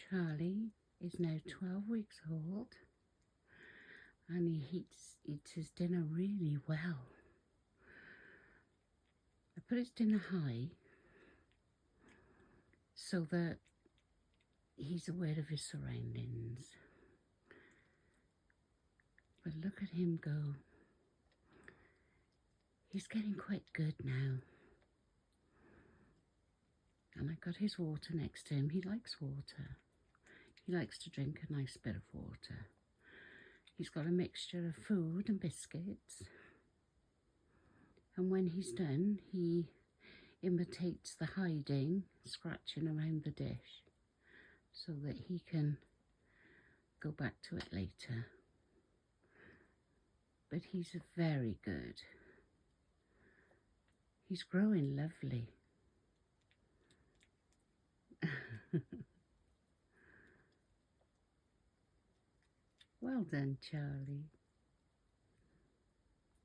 Charlie is now 12 weeks old and he eats his dinner really well. I put his dinner high so that he's aware of his surroundings. But look at him go. He's getting quite good now. And I got his water next to him. He likes water. He likes to drink a nice bit of water. He's got a mixture of food and biscuits. And when he's done, he imitates the hiding, scratching around the dish so that he can go back to it later. But he's very good. He's growing lovely. Well done, Charlie.